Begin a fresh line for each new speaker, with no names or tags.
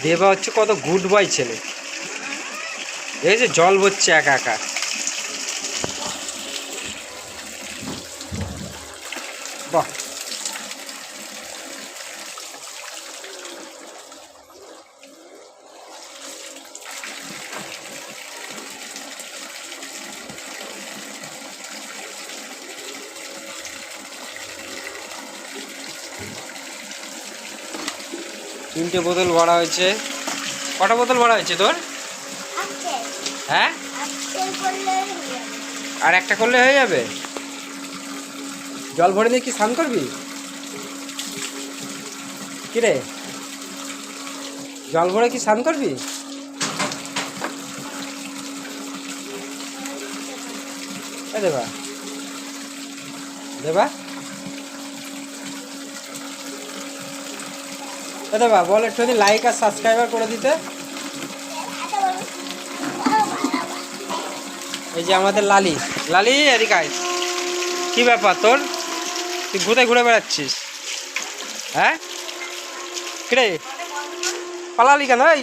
দেবা হচ্ছে কত গুড বয় ছেলে, এই যে জল ভরছে একা একা। বাহ, তিনটে বোতল ভরা হয়েছে। কটা বোতল ভরা হয়েছে তোর? হ্যাঁ, আর একটা করলে হয়ে যাবে। জল ভরে নিয়ে কি স্নান করবি? কিরে, জল ভরে কি স্নান করবি? দেবা দেবা দেবা বল একটু লাইক আর সাবস্ক্রাইবার করে দিতে। এই যে আমাদের লালি, লালি এদিকে আয়। কি ব্যাপার তোর, তুই ঘুরে ঘুরে বেড়াচ্ছিস? হ্যাঁ, কিরে পালালি কেন? এই